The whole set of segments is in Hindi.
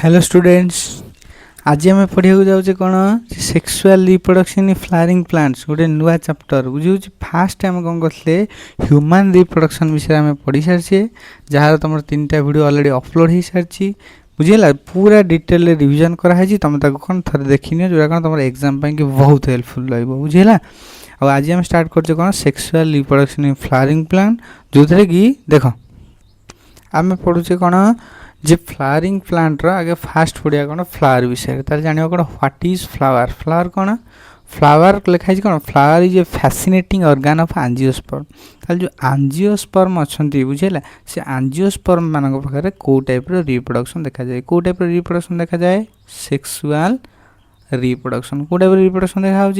हेलो स्टूडेंट्स, आज आम पढ़ा जाऊे कौन sexual reproduction in flowering plants गोटे नुआ चैप्टर बुझे। फास्ट आम कौन करते ह्यूमन रिप्रोडक्शन विषय आम पढ़ी सारी जार तुम 3टा वीडियो ऑलरेडी अपलोड हो सारी बुझेगा। पूरा डिटेल रिविजन कराई तुम कौन थे देखनी जो कौन तुम एग्जाम कि बहुत हेल्पफुल रहा बुझेगा। आज आम स्टार्ट करते कौन sexual reproduction in flowering plant जो थे कि देख आम पढ़ुचे कौन जे फ्लावरिंग प्लांट आगे फास्ट पढ़िया कौन फ्लावर विषय ताल जाना कौन व्हाट इज फ्लावर। फ्लावर कौन फ्लावर लिखाई कौन flower is a fascinating organ of angiosperm. ताल जो एंजियोस्पर्म अच्छा बुझेगा से एंजियोस्पर्म मान पाखे कौ टाइप रिप्रोडक्शन देखा जाए। कौ टाइप रिप्रोडक्शन देखा जाए सेक्सुअल रिप्रोडक्शन। कौ टाइप रिप्रोडक्शन देखा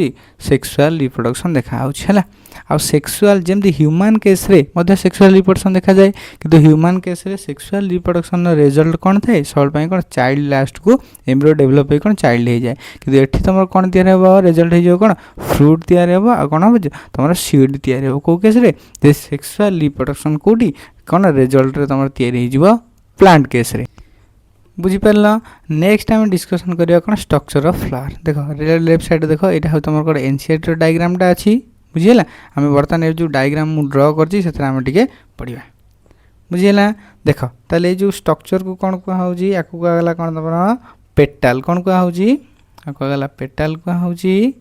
सेक्सुअल रिप्रोडक्शन देखा है। आ सेक्सुअल जमती ह्यूमन केस रे मध्य सेक्सुअल रिप्रोडक्शन देखा जाए किंतु ह्यूमन केस रे सेक्सुअल रिप्रोडक्शन रिजल्ट कौन थाए सब कौन चाइल्ड लास्ट को एम्ब्रियो डेवलप हो कौन चाइल्ड हो जाए किंतु एठी तुम कौन तैयारी हो रिजल्ट हो कौन फ्रूट तैयारी हो आ कौन हम तुम सीड तैयारी हो कौ केस रे सेक्सुअल रिप्रोडक्शन कौटी कौन रिजल्ट रे तुम तैयारी हो प्लांट केस रे बुझीपार। नेक्स्ट आम डिस्कसन करिया कौन स्ट्रक्चर ऑफ फ्लावर देख लेफ्ट साइड देख यहाँ तुम कौन एनसीईआरटी डायग्रामटा अच्छी बुझीगला। आम बर्तमान जो डायग्राम मु ड्र कर पढ़ा बुझीगला। देख ताले जो स्ट्रक्चर को कौन कहुची या कहला कौन तुम पेटाल कौन कहला पेटाल कहुची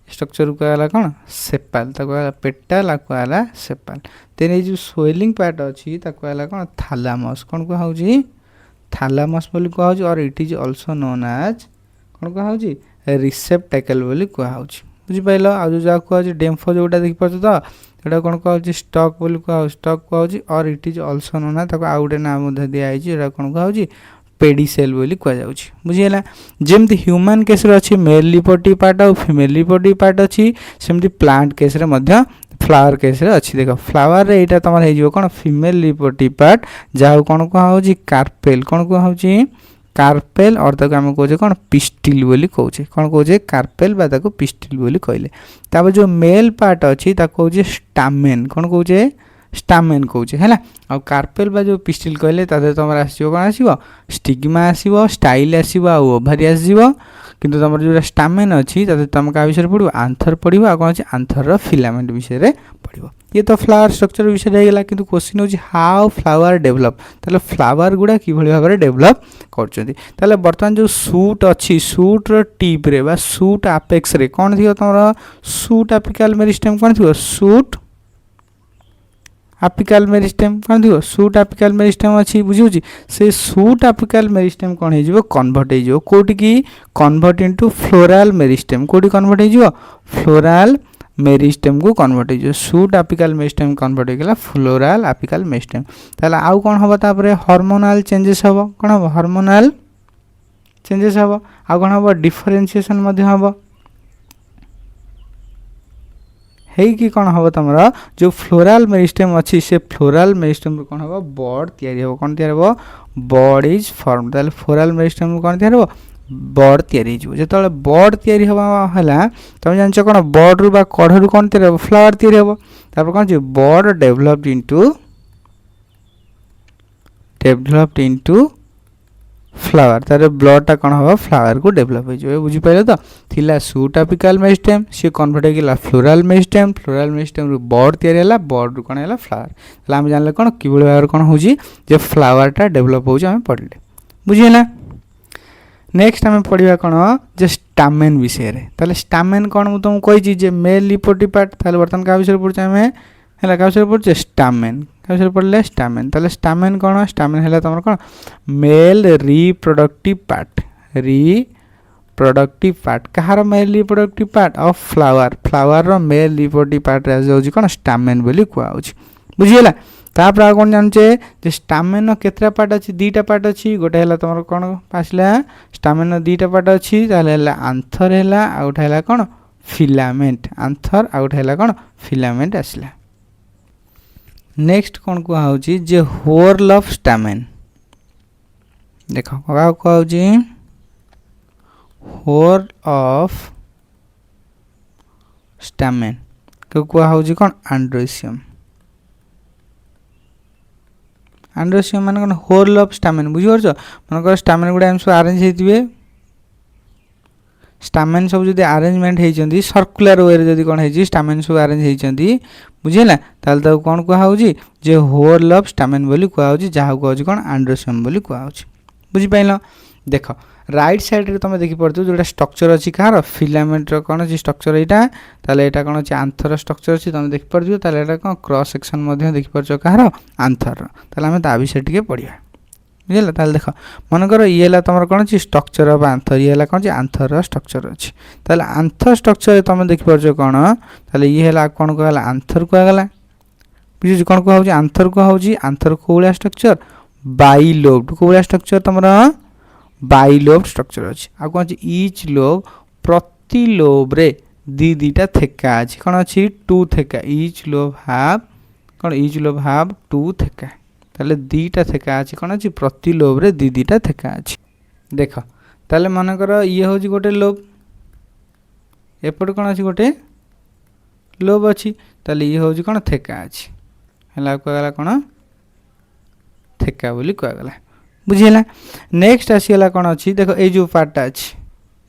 स्ट्रक्चर को कहला कौन सेपाल कहला पेटाल कहला सेपाल। तेरे जो सोइलिंग पार्ट अच्छी कहला कौन थालामस कौन कहुची थालामस बोली कहुची और it is also known as कौन कहुची रिसेप्टेकल बोली कहुची बुझीपाल। आज जो कहुची डेम्फो जोटा देखी पार्छ तो ये कौन कहुची स्टक बोली स्टक कहुची और it is also known as आउ गोटे नाम दिखाई जो कौन कहुची पेडिसेल बोली कहुची बुझीगला। जमती ह्यूमन केस रे अच्छी मेल रिप्रोडक्टिव पार्ट और फीमेल रिप्रोडक्टिव पार्ट अच्छी सेमती प्लांट केस रे मध्य फ्लावर केस रे अच्छी देख फ्लावर रे एटा तुम हो कौन फीमेल रिप्रोडक्टिव पार्ट जहाँ कौन कहुची कार्पेल कौन कहुची कार्पेल और तक आम कहे कौन पिस्टिल बोली कहे कौन कहे कार्पेल बा ताको पिस्टिल बोली कहले। तापर जो मेल पार्ट अच्छी कहे स्टामेन कौन कहे स्टामेन कहे है। आ कार्पेल बा जो पिस्टिल कहले तुम आसो कौन आसो स्टिग्मा आसो स्टाइल आसो आ ओभारी आसो किंतु तुम जो स्टामेन अच्छी तुम क्या विषय पढ़ो आंथर पढ़ो आ कौन आंथर फिलामेंट विषय पढ़ो। ये तो फ्लावर स्ट्रक्चर विषय होगा किंतु क्वेश्चन होची हाउ फ्लावर डेवलप ताले फ्लावर गुड़ा कि भाव में डेवलप कर बर्तमान जो सूट अच्छी सूट टिप रे बा सूट आपेक्स रे कौन थी तुम सूट आपिकल मेरिस्टेम कौन थी सूट आपिकल मेरिस्टेम कौन थी सूट आपिकल मेरिस्टेम अच्छी बुझी से सूट आपिकल मेरिस्टेम कौन हो कन्वर्ट हो कौटी की convert into floral meristem कौटी convert हो फ्लोराल मेरिस्टेम को कन्वर्ट हो सूट आपिकल मेरिस्टेम कन्वर्ट होगा फ्लोराल आपिकल मेरिस्टेम। ताले आउ कौन हम तापरे हार्मोनाल चेंजेस हम कौन हम हार्मोनाल चेंजेस हम आउ कौन हम डिफरेंशिएशन हम कि कौन हम तुम जो फ्लोराल मेरिस्टेम अच्छी से फ्लोराल मेरिस्टेम कौन हम बर्ड तैयारी हो कौन तैयारी हो बर्ड इज फॉर्म ताले फ्लोराल मेरिस्टेम कौन तैयारी हो बर्ड तैयारी जो बर्ड तैयारी है तुम जान कौन बर्ड रू कढ़ रू कौन तैयारी फ्लावर तैयारी हम तापर कौन बर्ड डेवलप्ड इनटू फ्लावर तार ब्लडटा कौन हम फ्लावर को डेवलप हो बुझीपारे तो थिला सूट आपिकल मेरिस्टेम सी कन्वर्ट होगा फ्लोराल मेरिस्टेम रू बर्ड तैयारी है बर्ड रू कौन है फ्लावर आम जान कौन कि भाव कौन हो फ्लावरटा डेवलप हो पढ़ले बुझीगला। नेक्स्ट आम पढ़ा कौन जे स्टामेन विषय ताले स्टामेन कौन मुझे तुमको कही मेल रिप्रोडक्टिव पार्ट ताले बर्तमान क्या विषय पढ़ुचे आम है क्या विषय पढ़ुचे स्टामेन क्या विषय पढ़ले स्टामेन ताले स्टामेन कौन स्टामेन है तुम कौन male reproductive part Kahar male reproductive part of flower flower male reproductive part हो कौन स्टामेन बोली कहुची बुझीगला। तापर आ कौन जाने स्टामेन केतटा पार्ट अच्छी दीटा पार्ट अच्छी गोटे है तुम कौन आसला स्टामेन दीटा पार्ट अच्छी आंथर है आउटा है कौन फिलामेंट आंथर आउटा है कौन फिलामेंट आसला। नेक्स्ट कौन कहुची जे व्होर्ल ऑफ स्टामेन देख क्या कहुची व्होर्ल ऑफ स्टामेन कहुची कौन एंड्रोसियम आंड्रोसियम मान कौन होल ऑफ स्टामेन बुझीपार मनकर स्टामेन गुड़ा सब आरेंज होते स्टामेन सब जो आरेंजमेंट होती सर्कुलर वे जब कौन है स्टामेन सब आरेंज होती बुझीला ताल कौन कहुच्छी जे होल ऑफ स्टामेन बोली कहुच्छी जहाँ कहुच्छी कौन आंड्रोसियम बोली कहुच्छी बुझीपाल देख राइट साइड रे तुम देखिपे जो स्ट्रक्चर अच्छी कहार फिलामेंट कौन अच्छी स्ट्रक्चर यहाँ ताले यहाँ कौन अच्छी आंथर स्ट्रक्चर अच्छी तुम देखिपे ताले कौन क्रॉस सेक्शन देखिपार कहार आंथर ताले आम ता विषय टे पढ़ा बुझे ताले देख मनकर ये तुम कौन अच्छी स्ट्रक्चर ऑफ आंथर ये कौन आंथर स्ट्रक्चर अच्छी ताले आंथर स्ट्रक्चर तुम देखिपार कौन ताले ये कौन कहला आंथर कहगला बुझे कौन कह आंथर कहुच्छी आंथर कौ स्ट्रक्चर बाइलोब्ड कौ स्ट्रक्चर तुम बाइलोब स्ट्रक्चर अच्छी आ कौन इच लोब प्रति लोब रे दीटा थेका अच्छी कौन अच्छी two theca each lobe has कौन each lobe has two theca ताले दीटा थेका अच्छी कौन अच्छी प्रति लोब रे दीटा थेका अच्छी देख ताले मनकर ये हूँ गोटे लोब एपटे कौन अच्छी गोटे लोब अच्छी ताले ये हूँ कौन थेका अच्छी है कहला कौन थेका बोली कहगला बुझीला नेक्स्ट आसीगला कौन अच्छी देख ये जो पार्टा अच्छी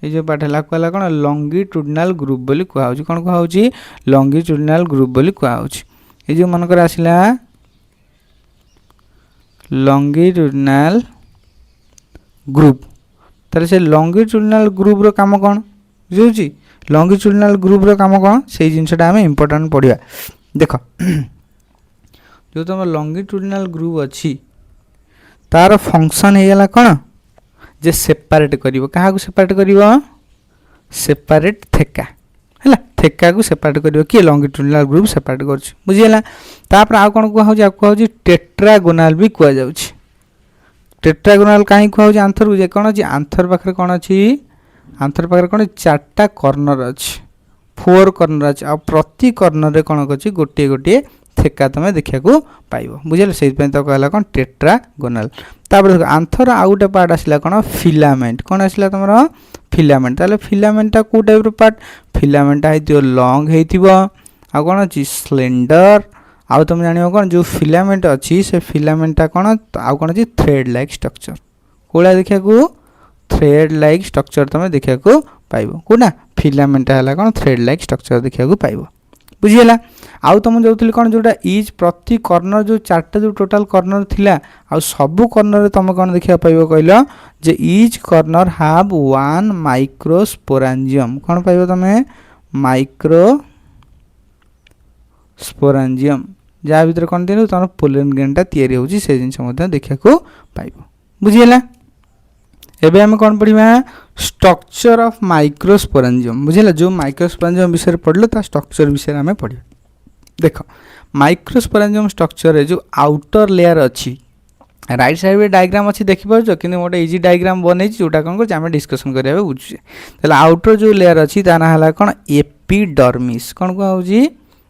ये जो पार्ट है कहला कौन लंगिट्यूडिनल ग्रुप बोली कहुच्छी कौन कहुच्छी लंगिट्यूडिनल ग्रुप बोली कहुच्छी ये जो मनकर आसिला लंगिट्यूडिनल ग्रुप ताले से लंगिट्यूडिनल ग्रुप रो काम कौन बुझी लंगिट्यूडिनल ग्रुप रो काम कौन से जिनसटा आम इम्पोर्टाट पढ़ा देख जो तुम लंगिट्यूडिनल ग्रुप अच्छी तार फंक्शन होगा कौन जे सेपारेट कर क्या सेपारेट कर सेपारेट थेका है थेका को सेपारेट कर किए लंगिट्यूडिनल ग्रुप सेपारेट कर बुझीगला तापर आउ कौन कहूँ टेट्रागोनाल भी कहु टेट्रागोनाल कहीं कहूँ आंथर को कौन अच्छी आंथर पाखे कौन अच्छी आंथर पाखे कौन चार्टा कर्नर अच्छी 4 कर्नर अच्छी आ प्रति कर्नर रे कौन अच्छी गोटे गोटे थेका तुम देखा पाइब बुझे से कहला कौन टेट्रागोनाल तापर देख आंथर आउ गोटे पार्ट आसला कौन फिलामेंट कौन आसला तुम फिलामेंट ताले फिलामेंटा को टाइप पार्ट फिलामेंटा हो लंग हो कौन अच्छी स्लेंडर आउ तुम जान कौन जो फिलामेंट अच्छी से फिलामेंटा कौन आउ कौन अच्छी थ्रेड लाइक स्ट्रक्चर कौड़ा देखा थ्रेड लाइक स्ट्रक्चर तुम देखा पाइब कौटा फिलामेंटा है कौन थ्रेड लाइक स्ट्रक्चर देखा पाइब बुझीगला आउ तुम जो कौन जोटा इज प्रति कर्नर जो 4टा जो टोटाल कर्नर थिला आउ सबु कर्नर तुम कौन देखा पाइब कहल जे इज कर्नर हाव 1 माइक्रोस्पोरांजियम कौन पाइब तुम माइक्रोस्पोरांजियम जहाँ भीतर कौन दिए तुम पोलन ग्रेनटा तैयारी होची से जिनस देखा पाइब बुझीगला एबे हम कौन पढ़ा स्ट्रक्चर ऑफ माइक्रोस्पोरांजियम बुझेगा जो माइक्रोस्पोरांजियम विषय पढ़ल ता स्ट्रक्चर विषय आम पढ़ा देख माइक्रोस्पोरांजियम स्ट्रक्चर रे जो आउटर लेयर अच्छी राइट साइड में डायग्राम अच्छी देखिपार कि गोटे इजी डायग्राम बनई जोटा कौन कर डिस्कसन करा बुझे तेल आउटर जो लेयर अच्छी ता ना है कौन एपिडर्मिस कौन कहुच्छी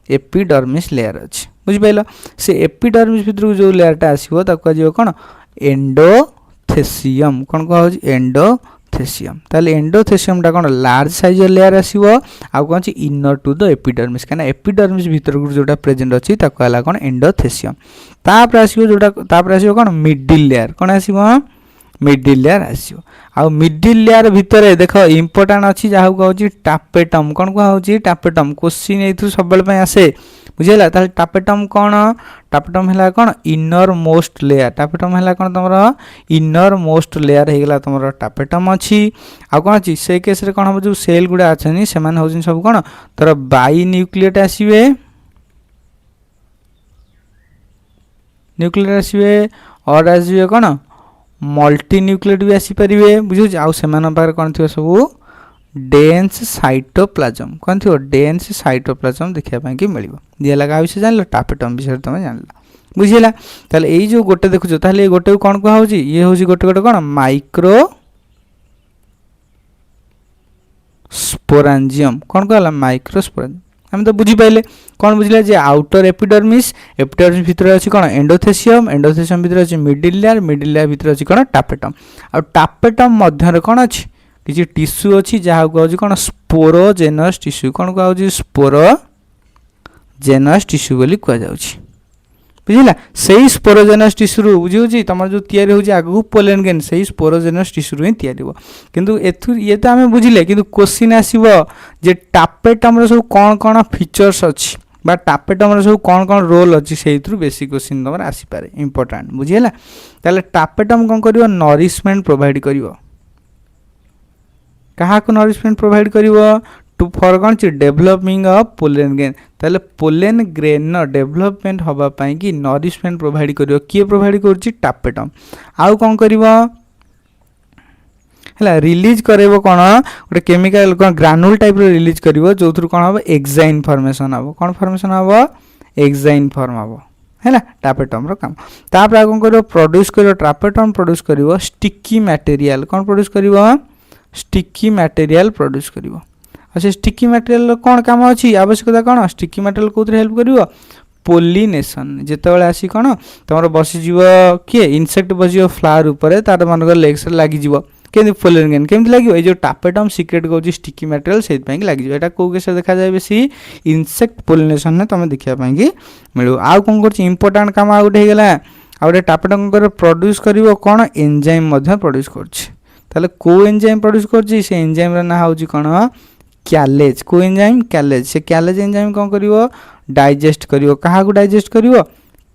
एपिडर्मिस लेयर अच्छी बुझिपाल से एपिडर्मिस भीतर जो लेयरटा आसो कह कौन एंडोथेसियम कौन कह एंडोथेसियम ताले एंडोथेसियम टा कौन लार्ज साइज लेयर आसो आ कौन इनर टू द एपिडर्मिस कहीं एपिडर्मिस भीतर जोटा प्रेजेंट अच्छी कहला कौन एंडोथेसियम तापर आसो जोटा तापर आसो कौन मिडिल लेयर कौन आसो मिडिल लेयर आसो आ मिडिल लेयर भितर देख इंपोर्टाट अच्छी जहाँ कहूँ टापेटम कौन कह टापेटम क्वेश्चन ये सब आसे बुझेगा ताले टापेटम कौन टापेटम है कौन इनर मोस्ट लेयर टापेटम है कौन तुम इनर मोस्ट लेयर होगा तुम टापेटम अच्छी आ कौन अच्छी से केस कौन हम जो सेल गुड़ा अच्छे से सब कौन तोर बाई न्यूक्लिएट आसवे न्यूक्लिएट आसवे और आसवे कौन मल्टी न्यूक्लिएट भी आसीपारे बुझे आउ से कौन थी सब डेन्स साइटोप्लाज्म कौन थी डेन्स साइटोप्लाज्म देखापी कि मिल दिए लगा विषय जान टापेटम विषय तुम जान बुझेगा ताले यही जो गोटे देखुच ताले गोटे कौन कह ये हूँ गोटे गोटे कौन माइक्रो स्पोरांजियम कौन कहला माइक्रोस्पोरांजियम आम तो बुझीपारे कौन बुझे जे आउटर एपिडर्मिस एपिडर्मिस भितर अच्छी कौन एंडोथेसियम एंडोथेसियम भितर अच्छी मिडिल लेयर भितर अच्छी कौन टापेटम आ टापेटम मध्य कौन अच्छी किसी टिश्यू अच्छी जहाँ कहूँ कौन स्पोरोजेनस टिश्यू कौन कहूँ स्पोरोजेनस टिश्यू बोली कहुच्छी बुझिला सेही स्पोरोजेनस टिश्यू बुझी तुम जो तैयारी होची आगु पोलेन ग्रेन सेही स्पोरोजेनस टिश्यू ही तैयारी हो किंतु एथु ये तो आमे बुझिले किंतु क्वेश्चन आसीबो जे टापेटम रो सब कोन कोन फीचर्स अछि बा टापेटम रो सब कोन कोन रोल अछि सेहितरु बेसिक क्वेश्चन तमर आसी पारे इंपोर्टेंट बुझिला ताले टापेटम कोन करिवो नरिशमेंट प्रोवाइड करिवो कहा को नरिशमेंट प्रोवाइड करिवो टू फॉर कौन ची डेवलपिंग ऑफ पोलेन ग्रेन ताले पोलेन ग्रेन न डेवलपमेंट हवा पाई कि नरिशमेंट प्रोवाइड करिवो किए प्रोवाइड करछि टापेटम आउ कोन करिवो हला रिलीज करेबो कोन गोटे केमिकल कोन ग्रानुल टाइप रो रिलीज करिवो जोथुर कोन हबो एक्साइन फॉर्मेशन हबो कोन फॉर्मेशन हबो एक्साइन फॉर्म हबो हैला टापेटम रो काम तापर आ कोन करिवो प्रोड्यूस करिवो टापेटम प्रोड्यूस करिवो स्टिकी मटेरियल कोन प्रोड्यूस करिवो स्टिकी मटेरियल प्रोड्यूस करिवो अच्छा स्टिकी मटेरियल कौन काम अच्छी आवश्यकता कौन स्टिकी मटेरियल कौन हेल्प करिवो पोलिनेशन जेतेबेले आसी कौन तुम बसीज किए इनसेक्ट बसिव फ्लावर उपर तार मन लेग्स लगिज केमती पोलेन ग्रेन केमती लगे ये जो टापेटम सिक्रेट कौन स्टिकी मटेरियल से लगे यहाँ कौ केस देखा जाए बेसी इनसेक्ट पोलिनेशन में तुम देखापी मिलू आउ कौन कर इंपोर्टाट काम आ गए होगा आ गए टापेटम प्रोड्यूस कर कौन एंजाइम प्रोड्यूस कर कौ एंजाइम प्रोड्यूस कर से एंजाइम ना हूँ कौन क्यालेज को एंजाइम क्यालेज से क्यालेज एंजाइम कौन करिवो डाइजेस्ट करिवो कहा को डाइजेस्ट करिवो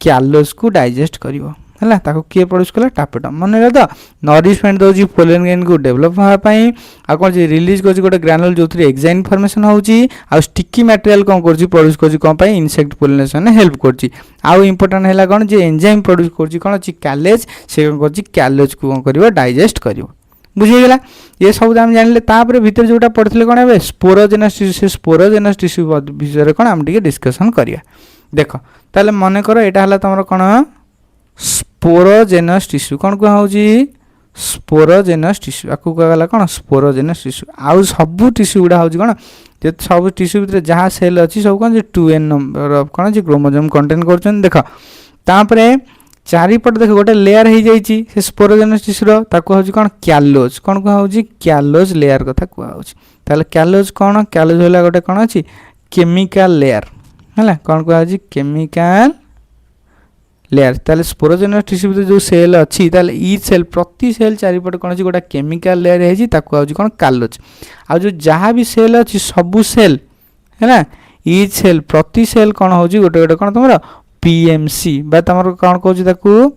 क्यालोज को डाइजेस्ट करिवो हला ताको के प्रोड्यूस कला टापेटम मन रे तो नरिशमेंट दोजी पोलेन ग्रेन को डेवलप होआ पई आ कोन जे रिलीज करछि गोटे ग्रानुल जोथि एक्साइन फॉर्मेशन होउची आ स्टिकी मटेरियल कोन करछि प्रोड्यूस करछि कोन पई इनसेक्ट पोलिनेशन हेल्प करछि आ इंपोर्टेंट हैला कोन जे एंजाइम प्रोड्यूस करछि कोन अछि क्यालेज से कोन करछि क्यालोज को कोन करिवो डाइजेस्ट करिवो बुझीगला ये सब आम जान तापर भीतर जोटा पढ़ते कौन है स्पोरोजेनस टिश्यू से स्पोरोजेनस टिश्यू विषय कौन आम टे डिस्कसन करिया देख ताले मन कर यहाँ तुम कौन स्पोरोजेनस टिश्यू कौन कहुची स्पोरोजेनस टिश्यू आपको कहला कौन स्पोरोजेनस टिश्यू आउ सब टिश्यू गुड़ा हूँ कौन जो सब टिश्यू भितर जहाँ सेल अच्छी सब कौन 2n नंबर कौन क्रोमोसोम कंटेन कर देख तापर चारिपट देख गोटे लेयर हो जाइए से स्पोरोजेनस टिश्यूर ताको हूँ कौन क्यालोज कौन कहुँ क्यालोज लेयर कथा कहूँ क्यालोज कौन क्यालोज है गोटे कौन अच्छी केमिकल लेयर है कौन कहुँ केमिकल लेयर ताले स्पोरोजेनस टिश्यू भीतर जो सेल अच्छी ई सेल प्रति सेल चारिपट कौन गोटे केमिकल लेयर है कौन क्यालोज आ जो जहाँ भी सेल अच्छी सबू सेल है ई सेल प्रति सेल कौन हूँ गोटे गोटे कौन तुम पीएमसी बा तुम कौन कहूँ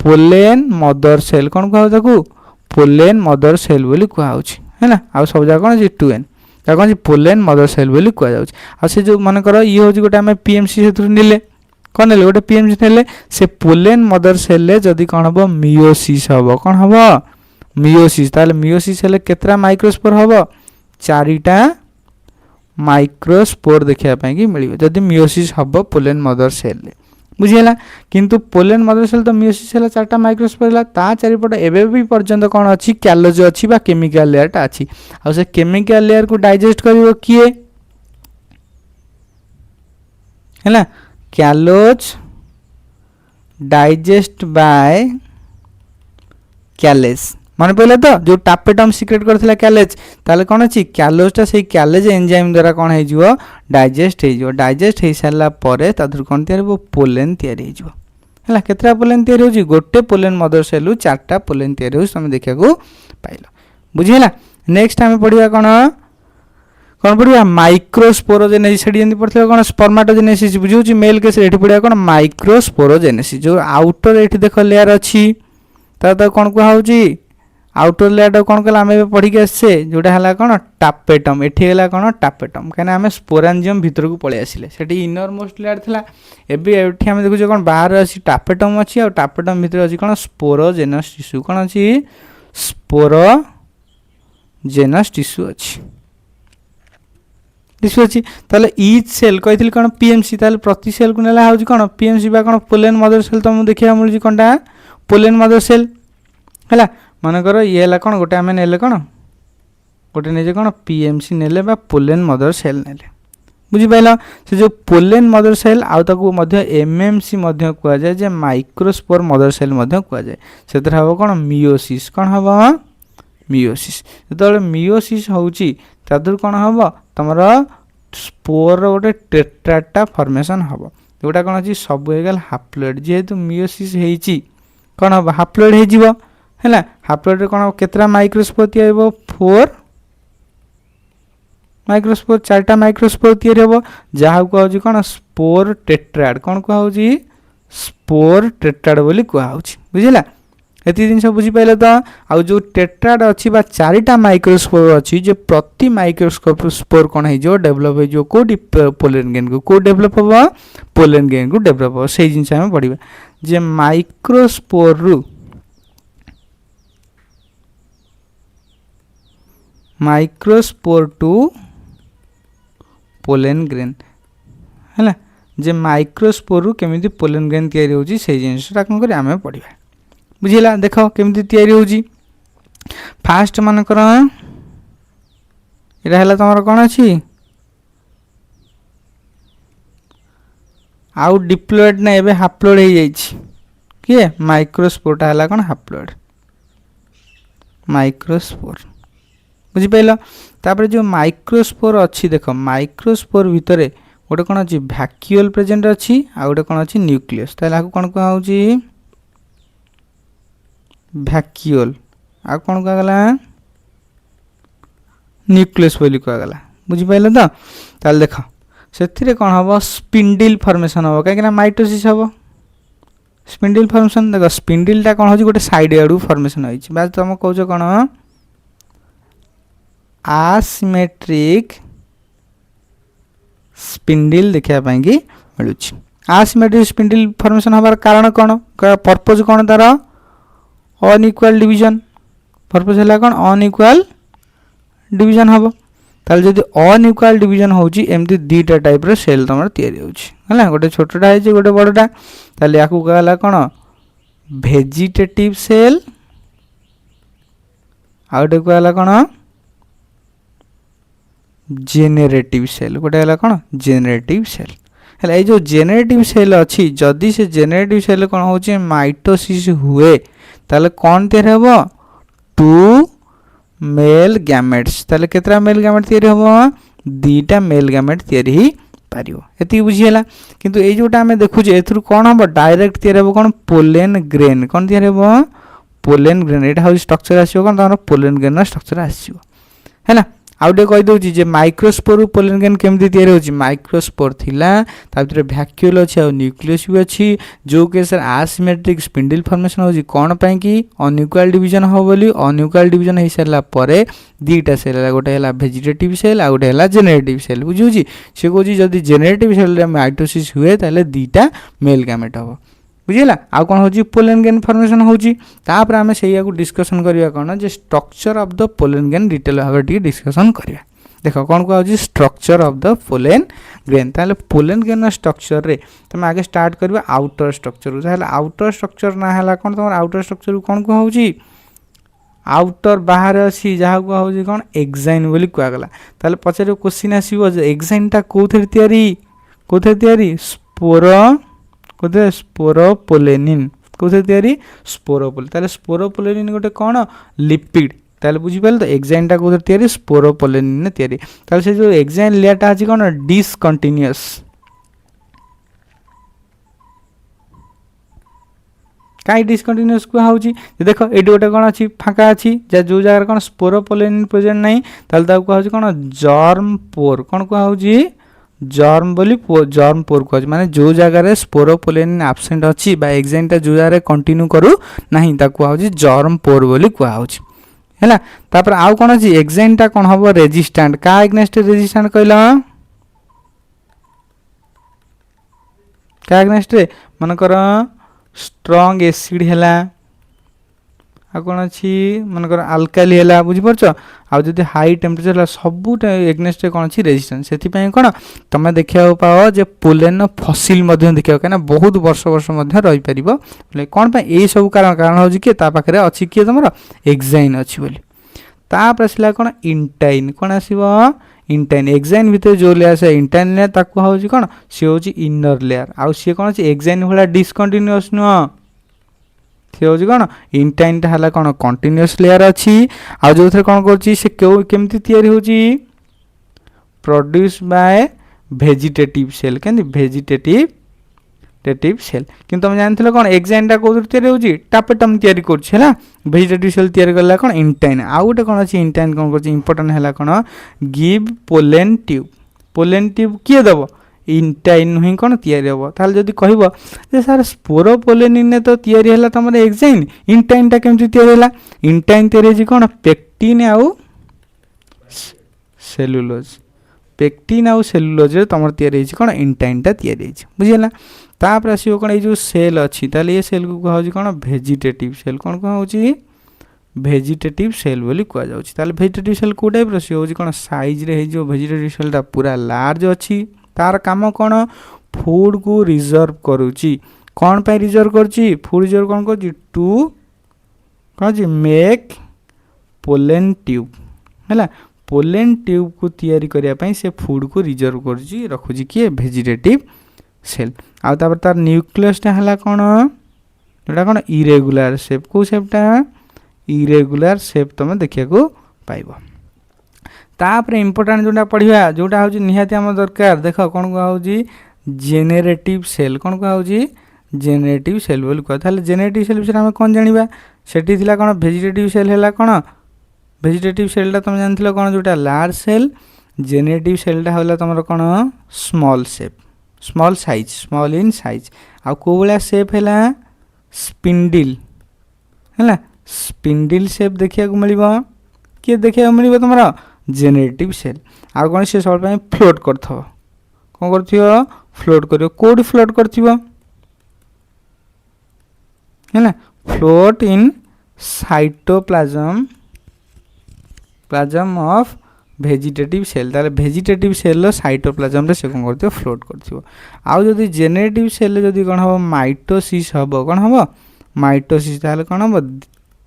पोलेन मदर सेल कौन कहू पोलेन मदर सेल बोली कहूँ है ना आ सब जगह कौन 2n कौन पोलेन मदर सेल बोली कहु से जो मन कर ये हूँ गोटे आम पीएमसी से निले कौन ने गोटे पीएमसी ने से पोलेन मदर सेल जदि कौन हम मियोसिस हम कौन हम मियोसिस ताले मियोसिस हेले केतरा माइक्रोस्पोर हम 4टा माइक्रोस्पोर देखापी कि मिल जदि मियोसिस हम पोलेन मदर सेल बुझीगला किंतु पोलेन मदर सेल तो मियोसिस है 4टा माइक्रोस्पोर है ता चारिपट एबे भी पर्यंत कौन अच्छी क्यालोज अच्छी बा केमिकल लेयरटा अच्छी आ से केमिकल लेयर को डाइजेस्ट करिवो किए है क्यालोज डाइजेस्ट बाय क्यालेज मन पड़े तो जो टापेटम सिक्रेट करथिला क्यालेज ताले कौन अच्छी क्यालोजटा से क्यालेज एंजाइम द्वारा कौन हो डाइजेस्ट हो डाइजेस्ट हो सारा पर कौन तैयारी पोलेन तैयारी है केतटा पोलेन तैयारी हो गोटे पोलेन मदर सेल 4टा पोलेन तैयारी हो तुम देखा पाइल बुझीगला नेक्स्ट आम पढ़ा कौन कौन पढ़ा माइक्रोस्पोरोजेनेसिस से पढ़ते कौन स्पर्माटोजेनेसिस बुझे मेल केस ये पढ़ा कौन माइक्रोस्पोरोजेनेसिस जो आउटर ये देख लेयर अच्छी तो कौन कहुँ आउटर लेयर कौन कला आम पढ़ी आसे जोटा है कौन टापेटम एटी कौन टापेटम कहीं आम स्पोरांजियम भीतर को पलि आसिले से इनर मोस्ट लेयर था एवं आम देखुचे कौन बाहर अच्छी टापेटम अच्छी आ टापेटम भीतर अच्छी कौन स्पोरोजेनस टिश्यू कौन अच्छी स्पोरोजेनस टिश्यू अच्छी टिश्यू अच्छी ताले ईच सेल कही कौन पीएमसी ताले प्रति सेल को नेला हूँ कौन पीएमसी बा कौन पोलेन मदर सेल तुमको देखा मिलूँ कौनटा पोलेन मदर सेल है मनकर ये है कौन गोटे आम ने कौन गोटे नहीं कौन पीएमसी ने पोलेन मदर सेल ने बुझीपाल से जो पोलेन मदर सेल आउ एमएमसी कहुए जे माइक्रोस्पोर मदर सेल कहुए से हम कौन मियोसिस कौन हम मियोसिस जो मियोसिस होची तादर कौन हम तुम स्पोर गोटे टेट्राटा फॉर्मेशन हम जोटा कौन अच्छी सब हो हाप्लोइड जेहेतु मियोसिस होती कौन हम हाप्लोइड है हाप्लोइड कौन केतरा माइक्रोस्पोर या 4 माइक्रोस्पोर 4टा माइक्रोस्पोर या जहाँ कहूँ कौन स्पोर टेट्राड कौन कहूँ स्पोर टेट्राड बोली कहूँ बुझला एति जिन बुझीपारे तो आउ जो टेट्राड अच्छी 4टा माइक्रोस्पोर अच्छी जो प्रति माइक्रोस्कोप स्पोर कौन हो डेभलप हो कौटी पोलन ग्रेन को डेभलप हम पोलन ग्रेन को डेभलप हम से जिन आम पढ़ा जे माइक्रोस्पोर टू पोलन ग्रेन है जे माइक्रोस्पोर रु केमिति पोलन ग्रेन तैयारी होची से जिनसटा कौन कर आम पढ़ा बुझीला देख केमिति तैयारी होची फास्ट मानकर एटा हला तमर कौन अच्छी आउ डिप्लॉयड ना एबे हाप्लोइड हो जाइछि किए माइक्रोस्पोरटा हला कौन हाप्लोइड माइक्रोस्पोर बुझी पाइल तापर जो माइक्रोस्पोर अच्छी देख माइक्रोस्पोर भितर गोटे कौन अच्छी वैक्यूल प्रेजेंट अच्छी आ गोटे कौन अच्छी न्यूक्लियस ताले आको कौन कहउची वैक्यूल आ कौन कहगला न्यूक्लियस बोली कहगला बुझी पाइल तो ताले देख से कौन हम स्पिंडल फॉर्मेशन हम कहीं माइटोसिस हम स्पिंडल फॉर्मेशन देख स्पिंडलटा कौन हो गोटे साइड आड़ू फॉर्मेशन होइछि बास तुम कहूछ कौन आसिमेट्रिक स्पिंडल देखा कि मिलूँ आसिमेट्रिक स्पिंडल फॉर्मेशन हबार कारण कौन पर्पज कौन तार अनइक्वाल डिवीजन पर्पज है कौन अनइक्वाल डिवीजन हम ताल जदि अनइक्वाल डिवीजन होची एमती दीटा टाइप रो सेल तमर तैयारी होची हला गोटे छोटटा है गोटे बड़टा ताले याकू कहला कौन वेजिटेटिव सेल आ गोटे कहला कौन जेनेरेटिव सेल गोटे है कौन जेनेरेटिव सेल है ये जो जेनेरेटिव सेल अच्छी जदि से जेनेरेटिव सेल कौन हो माइटोसिस हुए ताले कौन तैयारी हम 2 मेल गैमेट्स ताले केतरा मेल गैमेट तैयारी हम 2टा मेल गैमेट तैयारी ही पारिबो एति बुझियला किंतु ए जोटा हमें देखुजे एथुर कौन हम डायरेक्ट तैयारी हम कौन पोलन ग्रेन कौन तैयारी हम पोलन ग्रेन एटा हो स्ट्रक्चर आसीबो कौन तमरो पोलन ग्रेन रो स्ट्रक्चर आसीबो हैला आउटे कही दूसरी जे माइक्रोस्पोर पोलन ग्रेन केमती तैयारी होची माइक्रोस्पोर थिला ता भीतर वैक्यूल अछि आ न्यूक्लियस भी अछि जो केस एसिमेट्रिक स्पिंडल फॉर्मेशन होची कोन पय कि अनइक्वल डिवीजन हो बोली अनइक्वल डिवीजन हे सरला परे दीटा सेल गोटे हला वेजिटेटिव सेल आ गोटे हला जेनेरेटिव सेल बुझुची से कोची जदी जेनेरेटिव सेल रे माइटोसिस हुए ताले दीटा मेल गैमेट हो बुझिला आ कौन होची पोलन ग्रेन फॉर्मेशन होची तापर आमे सेया को डिस्कशन करिया कोन जे structure of the pollen grain detail भाबे टी डिस्कशन करिया देखो कौन को होची structure of the pollen grain ताले पोलन ग्रेन स्ट्रक्चर रे तमे आगे स्टार्ट करबा आउटर स्ट्रक्चर ताले आउटर स्ट्रक्चर ना हला कोन तमर आउटर स्ट्रक्चर कौन को होची आउटर बाहर अछि जहा को होची कोन एक्साइन बोली कहआ गला ताले पछरे क्वेश्चन आसीबो जे एक्साइनटा कोथेर तयारी कोथे स्पोरोपोलेनिन कोथे तयारी स्पोरोपोल ताले स्पोरोपोलेनिन गोटे कौन लिपिड ताले बुझी पाल तो एक्साइनटा कोथे तयारी स्पोरोपोलेनिन ने तयारी ताले से जो एक्साइन लेयरटा अछि कौन डिसकंटीन्यूअस काई डिसकंटीन्यूअस को होउची देखो एडी गोटे कौन अछि फाका अछि जो जगह कौन स्पोरोपोलेनिन प्रेजेंट नै ताले ता को होउची कौन जर्म पोर कौन को होउची जर्म बोली जर्म पोर को माने जो जगह रे स्पोरोपोलेनिन एब्सेंट अछि बा एक्साइनटा जो जगह रे कंटिन्यू करू नाही ता को होउची जर्म पोर बोली को होउची हैला तापर आउ कोन अछि एक्साइनटा कोन हबो रेजिस्टेंट का अगेंस्ट रेजिस्टेंट कहला का अगेंस्ट मन कर स्ट्रांग एसिड हैला आ कौन अच्छी मनकर आल्काली है बुझी पार्छ आ जदि हाई टेम्परेचर है सबू एग्नेस्ट कौन अच्छी रेजिस्टेंस से कौन तुम देखा पाओ जे पोलेन फसिल देखा कहीं बहुत वर्ष रही पार कौन यही सब कारण हूँ किए पाखे अच्छी किए तुम एक्साइन अच्छी बोली तापर आसला कौन इंटाइन कौन आसो इंटाइन एक्साइन भितर जो लेयर से इंटाइन लेयर ताकू हूँ कौन सी हूँ इनर लेयर आउ सी कौन अच्छी एक्साइन भाया डिसकंटिन्यूअस नुह सी हूँ कौन इंटाइनटा है कौन कंटिन्यूअस लेयर अच्छी आ जो थे कौन करमती तैयारी होची प्रोड्यूस बाय वेजिटेटिव सेल के वेजिटेटिव भेजिटेटिव सेल कि तुम जानते कौन एक्साइनटा कौन तैयारी टापेटम तैयारी कर भेजिटेटिव सेल तैयारी करला कौन इंटाइन आउ गोटे कौन अच्छी इंटाइन कौन कर इंपोर्टाट है कौन गिव पोलेन ट्यूब किए दब इंटाइन ही कौन तैयारी हम ताल जदि कह सर स्पोरोपोलेनिन तो तैयारी है तुम एक्साइन इंटाइनटा केमती तैयारी है इंटाइन तैयारी कौन पेक्टिन आउ सेलुलोज पेक्टिन आउ सेलुलोज तुम तैयारी कौन इंटाइनटा तैयारी बुझीगला तापर आसो कौन ये सेल अच्छी ताले ये सेल को कहुँ कौन भेजिटेटिव सेल कौन कहुँ भेजिटेटिव सेल बोली कहुँ भेजिटेटिव सेल कौ टाइप सी हूँ कौन साइज रे हो भेजिटेटिव सेलटा पूरा लार्ज अच्छी तार काम कौन फूड को रिजर्व करुच्ची कौन पे रिजर्व करुच्ची फूड रिजर्व कौन कर टू कौन मेक पोलेन ट्यूब है पोलेन ट्यूब को तैयारी करने से फूड को रिजर्व कर रखुची किए भेजिटेटिव सेल आउ तार न्यूक्लियसटा है कौन जोटा कौन इरेगुलर शेप को शेपटा इरेगुलर शेप तुम देखा पाइब तापर इंपोर्टेंट जोटा पढ़ा जोटा हूँ निहाती आम दरकार देख कौन कहुँ जेनेरेटिव सेल कौन कहुँ जेनेरेटिव सेल बोली कह जेनेरेटिव सेल विषय में कौन जाना सेठी थिला कौन भेजिटेटिव सेल है कौन भेजिटेटिव सेलटा तुम जानथिल कौन जोटा लार्ज सेल जेनेरेटिव सेलटा होला तुम कौन small shape small size small in size आ को भाया शेप है स्पिंडिल है स्पिंडिल शेप देखा मिल किए देखा मिल तुम जेनेरेटिव सेल आ कौन से सब फ्लोट कर कौन कर फ्लोट कर कौटी फ्लोट कर float in cytoplasm plasm of vegetative cell ताले भेजिटेटिव सेल साइटोप्लाज्म रे से कौन करथियो फ्लोट करथियो आउ जदि जेनेरेटिव सेल जदि कौन हो माइटोसिस हबो कौन हबो माइटोसिस ताले कौन हबो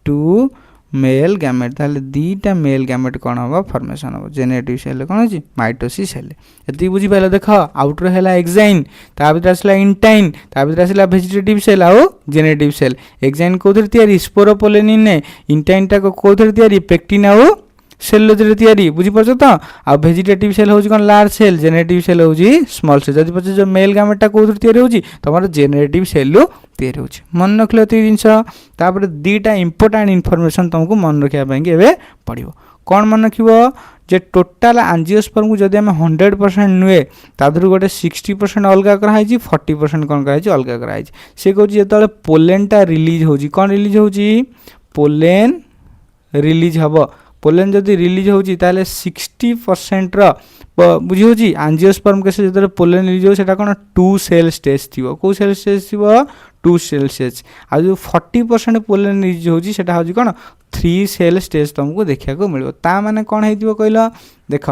टू मेल गैमेट ताले दीटा मेल गैमेट कौन हबो फॉर्मेशन हबो जेनेरेटिव सेल कौन अछि माइटोसिस सेल एति बुझी पाइलो देख आउटर हैला एक्साइन ता भीतर आसला इंटाइन ता भीतर आसला भेजिटेटिव सेल आउ जेनेरेटिव सेल एक्साइन कोथर तयारी स्पोरोपोलेनिन ने इंटाइन ता कोथर तयारी पेक्टिन आउ सेलुलोज रे तयारी बुझी परछ तो आ भेजिटेटिव सेल होउची कोन लार्ज सेल जेनेरेटिव सेल होउची स्मॉल सेल जदि पछ जो मेल गामेटा कोथर तयारी होउची तमर जेनेरेटिव सेल तयारी होउची मन रखले ती जिंस तापर दीटा इंपोर्टेंट इन्फॉर्मेशन तुमको मन रखिया पई एबे पड़िबो कोन मन रखिबो जे टोटल एंजियोस्पर्म को जदि हम 100% नुए तादरु गोटे 60% अलगा करा है 40% कोन करा है अलगा करा है से कहउची जेतले पोलेनटा रिलीज होउची कोन रिलीज होउची पोलेन रिलीज हबो पोलेन जदि रिलीज होउची ताले 60% रो बुझी होउची एंजियोस्पर्म केस जदि पोलेन रिलीज हो सेटा कोन 2 सेल स्टेज थिबो को सेल स्टेज थिबो 2 सेल स्टेज आ जो 40% पोलेन रिलीज होउची सेटा होउची कोन 3 सेल स्टेज तुमको देखिया को मिलबो ता माने कोन हेतिबो कहलो देख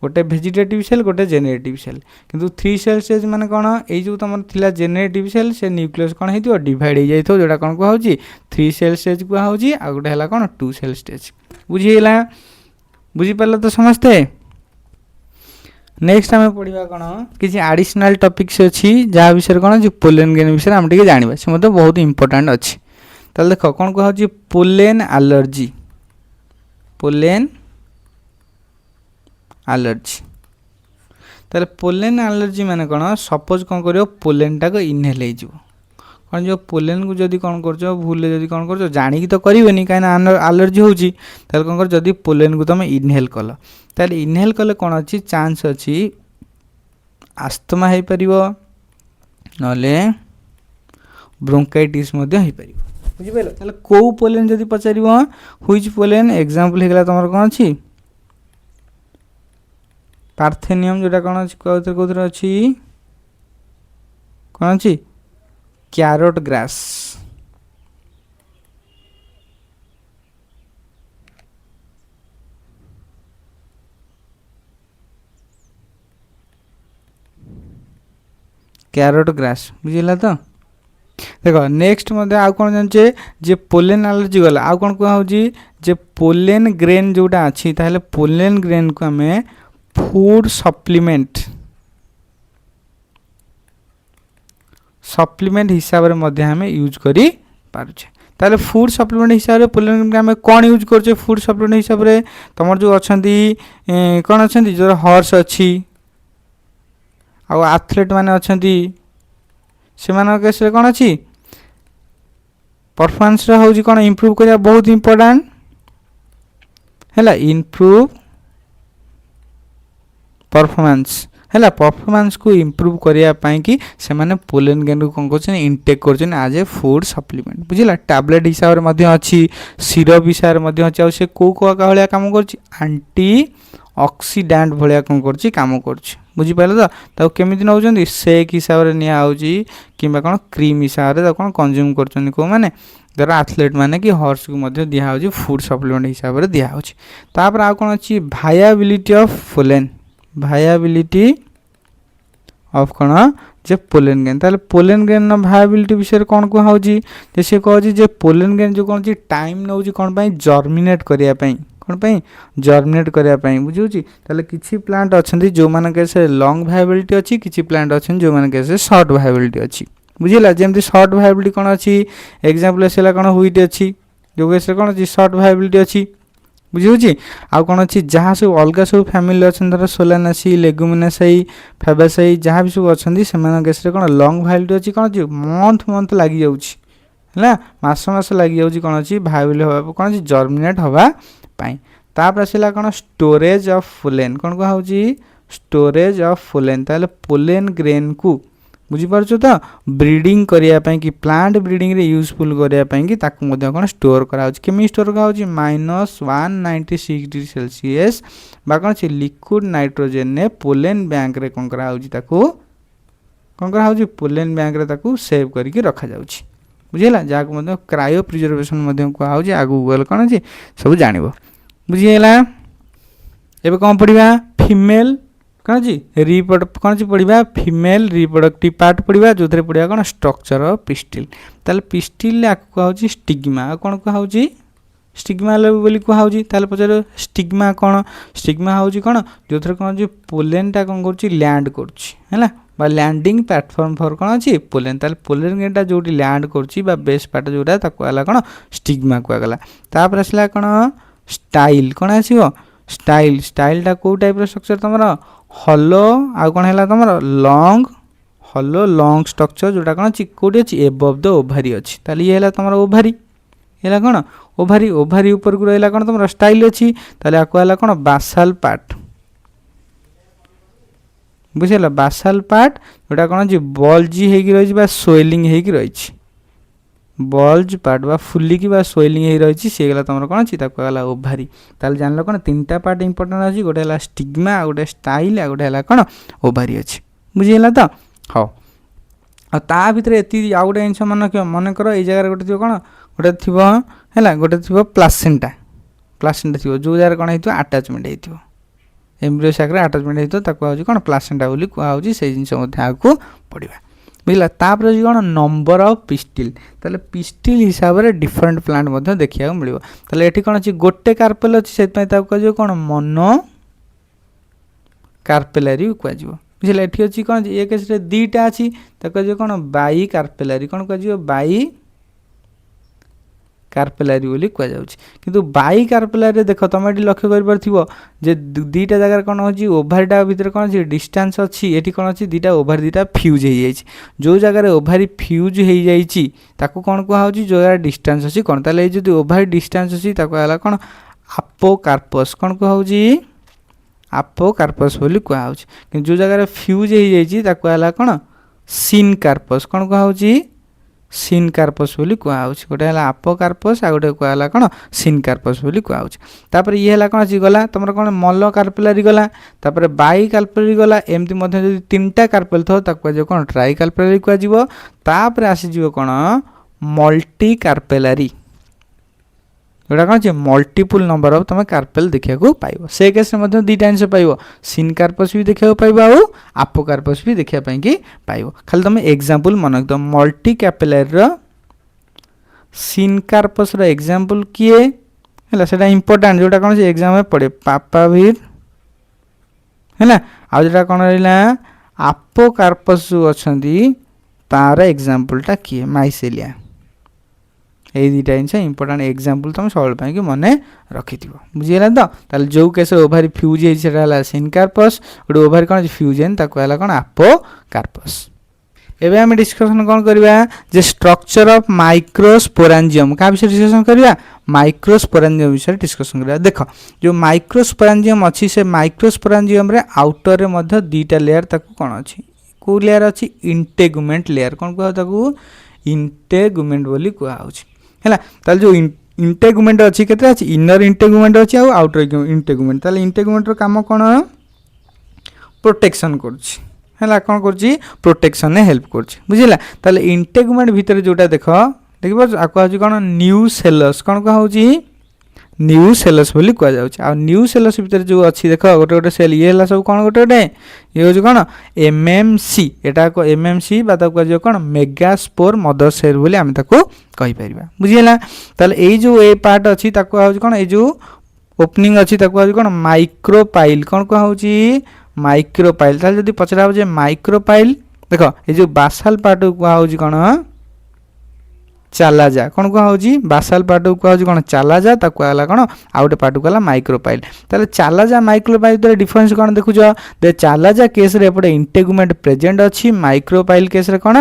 गोटे भेजिटेटिव सेल गोटे जेनेरेटिव सेल किंतु 3 सेल स्टेज माने कोन ए जो तुम थिला जेनेरेटिव सेल से न्यूक्लियस कोन हेतिबो डिवाइड हो जाइथो जोटा कोन को होउची 3 सेल स्टेज को होउची आ गोटे हला कोन 2 सेल स्टेज बुझीला बुझी पारला तो समझते नेक्स्ट आम पढ़ा कौन किसी एडिशनल टॉपिक्स अच्छी जहाँ विषय कौन जो पोलेन ग्रेन विषय आम टे जाना से मतलब बहुत इंपोर्टेंट अच्छी ताल देख कौन कह पोलेन एलर्जी पोलेन एलर्जी ताले पोलेन एलर्जी माने कौन सपोज कौन कर पोलेन टाक इनहेल हो कौन जो पोलेन को जदि कौन कर भूल जदि कौन कर जानिकी तो करेनि कहीं एलर्जी होची ताले कौन कर जदि पोलेन को तुम इनहेल कल ताले इनहेल कले कौन अच्छी चांस अच्छी आस्थमा हो परिवो नले ब्रोंकाइटिस मध्य हो परिवो बुझी पाइलो ताले को पोलेन जदि पचारिवो व्हिच पोलेन एग्जांपल हेगला तमर कौन अछि पार्थेनियम जोटा कौन अछि कोथर अछि कौन अछि कैरोट ग्रास कैरोट ग्रास बुझिला तो देखो नेक्स्ट मध्य आउ कौन जाने जे पोलेन एलर्जी गला आउ कौन कह जे पोलेन ग्रेन जोटा अच्छी ताहले पोलेन ग्रेन को हमें फूड सप्लीमेंट हिसाब रे मध्य हमें यूज करी पारुछे ताले फूड सप्लीमेंट हिसाब रे पोलेन ग्रेन हमें कौन यूज करछे फूड सप्लीमेंट हिसाब रे तमर जो अछंती कौन अछंती जो हॉर्स अच्छी आ एथलीट माने अछंती सेमानक केस रे कोन अछि परफॉर्मेंस रे होउची कोन इंप्रूव करिया बहुत इंपोर्टेंट हैला इंप्रूव परफॉर्मेंस हैला परफॉर्मेंस को इंप्रूव करिया पई कि से माने पोलन ग्रेन को कोन करछन इनटेक करछन एज ए फूड सप्लीमेंट बुझिला टैबलेट हिसाब रे मध्ये अछि सिरप हिसाब रे मध्ये अछि आ से को को का भलिया काम करछि एंटी ऑक्सीडेंट भलिया कोन करछि काम करछि बुझि पाले तो केमिति नउछन शेक हिसाब रे निया आउची किबा कोन क्रीम हिसाब रे कोन कंज्यूम करछन को माने दर एथलीट माने कि हॉर्स को मध्ये दिया होची फूड सप्लीमेंट हिसाब रे दिया होची तापर आ कोन अछि viability of pollen viability of cone J pollen grain ताले पोलन ग्रेन न वायबिलिटी विषय कोन को होची जे से कहजी जे पोलन ग्रेन जो कोन छी टाइम नउची कोन पई जर्मिनेट करिया पई कोन पई जर्मिनेट करिया पई बुझुची ताले किछि प्लांट अछंती जो माने के से लॉन्ग वायबिलिटी अछि किछि प्लांट अछन जो माने के से शॉर्ट वायबिलिटी अछि बुझिला जेमति शॉर्ट वायबिलिटी कोन अछि एग्जांपल एसेला कोन हुइट अछि जो के से कोन अछि शॉर्ट वायबिलिटी अछि बुझिउची आ कोन अछि जहा सब अलगा सब फैमिली अछन धर सोलानासी लेगुमिनासी फेबासी जहा भी सब अछंती सेमान केस रे कोन लॉन्ग वायबिलिटी अछि कोन अछि मंथ लागि जाउची हला मास लागि जाउची कोन अछि वायबिलिटी होबा कोन अछि जर्मिनेट होबा पई तापर आसिला कोन स्टोरेज ऑफ पोलन कोन को होउची स्टोरेज ऑफ पोलन ताले पोलन ग्रेन को बुझी परछो त ब्रीडिंग करिया पई कि प्लांट ब्रीडिंग रे यूजफुल करिया पई कि ताकु मध्ये कोन स्टोर करा होची केमि स्टोर करा होची -196 डिग्री सेल्सियस बा कोन छी लिक्विड नाइट्रोजन ने पोलन बैंक रे कोन करा होची ताकु कोन करा होची पोलन बैंक रे ताकु सेव करी के रखा जाउची बुझिला जाक मध्ये क्रायो प्रिजर्वेशन मध्ये को होची आगु गल कोन छी सब जानिबो बुझिला एबे कोन पढिबा फीमेल कौन जी रिप्रोडक्ट कौन जी पढ़ा फीमेल रिप्रोडक्टिव पार्ट पढ़ा जो पढ़ा कौन स्ट्रक्चर ऑफ पिस्टिल ताले पिस्टिल कहूँ स्टिग्मा कौन कहूँ स्टिग्मा बोली कहूँ ताले पचार स्टिग्मा कौन स्टिग्मा हूँ कौन जो कौन जी पोलेनटा कौन कर लैंड करा बा लैंडिंग प्लेटफॉर्म फॉर कौन अच्छी पोलेन ताले पोलेन गेटा जो लैंड कर बेस पार्ट जोटा कहला कौन स्टिग्मा कहगला तापर आसला कौन स्टाइल कौन आसो स्टाइल स्टाइलटा कौ टाइप स्ट्रक्चर तुम हलो आ कौन है तुम लॉन्ग हलो लॉन्ग स्ट्रक्चर जोटा कौन अच्छी कौटी अच्छी एबव द ओभारी अच्छी ताले ये है तुम ओभारी है कौन ओभारी ओभारी ऊपर को रहा कौन तुम स्टाइल अच्छी ताले आपको है कौन बासाल पार्ट बुझेगा बासाल पार्ट जोटा कौन अच्छी बल्जी होगी रही सोइलिंग होगी रही बल्ज पार्ट बा फुलिकी बा सोइलिंग हो रही सी गला तुम कौन अच्छी कहला ओभारी ताले जान कौन तीन टा पार्ट इंपोर्टेंट अच्छी गोटे है स्टिग्मा गोटे स्टाइल आ गोटे है कौन ओभारी अच्छी बुझीगला तो हाँ आ भितर ये आउ गोटे जिन मन कर ये जगह गोटे थी कौन गोटे थी है गोटे थी प्लासेंटा प्लासेंटा थी जो जगह कौन हो आटाचमेंट हो एम्ब्रियो सागर आटाचमेंट हो कौन प्लासेंटा बोली कहूँ से जिन आगे पढ़ा बुझला तापर कौन नंबर ऑफ पिस्टिल ताले पिस्टिल हिसाब से डिफरेंट प्लांट मध्य देखा मिले ताले एठी कौन अच्छी गोटे कार्पेल अच्छी से कह कौन मोनो कार्पेलारी कह बुझे ये अच्छी कौन ये केस दीटा अच्छी कह कौन बाई कार्पेलारी कौन कह बाई कार्पेलारी बोली कह किंतु बाई कार्पेलारी देख तुम ये लक्ष्य कर दीटा जगह कौन हो ओभारीटा भितर कौन अच्छी डिस्टेंस अच्छी ये कौन अच्छी दीटा ओभारी दीटा फ्यूज हो जाए जो जगह ओभारी फ्यूज हो जाए कौन कहूँ जो जगह डिस्टेंस अच्छी कौन ताले जो ओभारी डिस्टेंस अच्छी है कौन आपोकार्पस कौन कहूँ आपोकार्पस बोली कहूँ कि जो जगह फ्यूज हो जाए है कौन सिनकार्पस कौन कहूँ सिनकार्पस बोली कहूँ गोटे है आपोकार्पस आ गोटे कहला कौन सिनकार्पस बोली कहूँ तापर ये है कौन अच्छी गला तुम कौन मल कार्पेलारी गला तापर बाई कार्पेलारी गला एमती तीन टा कार्पेल थो कह कौन ट्राई कार्पेलारी कहपर आसीज कौन मल्टी कार्पेलारी जोटा कौन अच्छे मल्टीपुल नंबर ऑफ तुम कार्पेल देखा पाइब से केस दुईटा जिन पाइब सिनकार्पस भी देखा पाइब आ आपोकार्पस भी देखा पाइब खाली तुम एग्जांपल मन रखिद मल्टी कैपिलारी सिनकार्पस एग्जांपल किए है से इंपोर्टेंट जोटा कौन एग्जाम में पड़े पापावीर है आ जोटा कौन रहा आपोकार्पस जो अच्छा तार एग्जांपलटा किए माइसेलिया ये दुटा जिन इंपोर्टेंट एग्जांपल तुम सब मन रखि बुझीगला तो ताले जो केस ओभारी फ्यूज है सिनकार्पस गोटे ओभारी कौन फ्यूज है कौन आपोकार्पस एबे आम डिस्कसन कौन करवा जे स्ट्रक्चर ऑफ माइक्रोस्पोरांजियम का विषय डिस्कसन करवा माइक्रोस्पोरांजियम विषय डिस्कसन करवा। देख जो माइक्रोस्पोरांजियम अच्छी से माइक्रोस्पोरांजियम रे आउटर रे मध्य दीटा लेयर ताकू कौन अच्छी को लेयर अच्छी इंटेगुमेंट लेयर कौन कह ताकू इंटेगुमेंट बोली कह है ताल जो इंटेगुमेंट अच्छी केते अच्छी इनर इंटेगुमेंट अच्छी आ आउटर इंटेगुमेंट ताल इंटेगुमेंट रो काम कौन प्रोटेक्शन करछि है कौन कर प्रोटेक्शन ने हेल्प कर बुझला ताले इंटेगुमेंट भितर जोटा देख देखिए आपको कौन न्यू सेलस कौन कह न्यू सेलस बोली कह जाउछि आ न्यू सेलस भितर जो अच्छी देख गोटे गोटे सेल ये है सब कौन गोटे गोटे ये हूँ कौन एमएमसी एटा को एमएमसी बा कह कौन मेगास्पोर मदर सेल बोली आम ताको कहि परिबा बुझिला ताले ए जो ए पार्ट अच्छी ताको हूँ कौन ए जो ओपनिंग अच्छी ताको हूँ कौन माइक्रोपाइल कौन कह माइक्रोपाइल ताले जदि पचरा जे माइक्रोपाइल देख ये जो बासाल पार्ट को कह कौन चालाजा कौन कह बासाल पार्ट को कह कौन चालाजा ताको आला कौन आ गोटे पार्ट को माइक्रोपाइल ताले चालाजा माइक्रोपाइल तो डिफरेंस कौन देखुछ दे चालाजा केस रे एपटे इंटेगुमेंट प्रेजेंट अच्छी माइक्रोपाइल केस रे कौन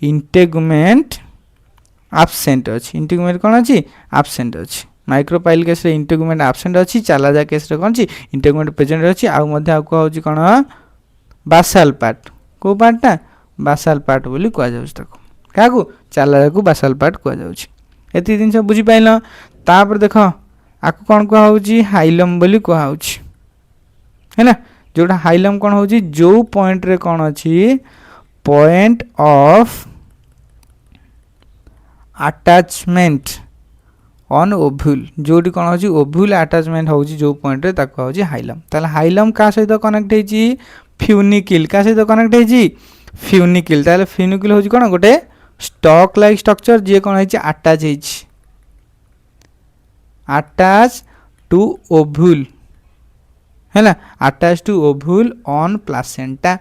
इंटेगुमेंट एब्सेंट अच्छी इंटेगुमेंट कौन अच्छी एब्सेंट अच्छी माइक्रोपाइल केस रे इंटेगुमेंट एब्सेंट अच्छी चालाजा केस रे कौन छी इंटेगुमेंट प्रेजेंट अच्छी आ मध्य आ कहूँ कौन बासाल पार्ट को पार्टा बासाल पार्ट बोली कह जाउछ ताको काकू चालाजा को बासाल पार्ट कह जाउछ एति दिन सब बुझी पाइल तापर देख आकु कौन कह हाइलम बोली कह है ना जोटा हाइलम कौन होची जो पॉइंट रे कौन अच्छी point of attachment on ovule जोटी कौन होची ओव्यूल अटैचमेंट होची जो पॉइंट रे ताको होची हाइलम ताले हाइलम का सहित कनेक्ट हेची फ्यूनिकिल का सहित कनेक्ट हेची फ्यूनिकिल ताले फ्यूनिकिल होची कौन गोटे स्टॉक लाइक स्ट्रक्चर जे कौन हेची अटैच हेची अटैच टू ओव्यूल है ना attach to ovule on placenta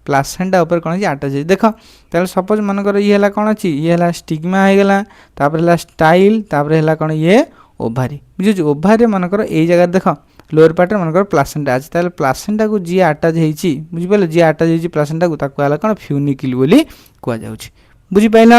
placenta ऊपर कौन है अटैच देख ताले सपोज मनकर ये है कौन अच्छी ये है स्टिग्मा हो गला तापर है स्टाइल तापर है कौन ये ओभारी बुझे ओभारी मनकर ये जगह देख लोअर पार्ट मनकर प्लासेंटा अच्छी ताले प्लासेंटा को जी अटैच होती बुझिपारे जी अटैच होती प्लासेंटा को ताको है कौन फ्यूनिकिल बोली कह जाउछि बुझिपाइल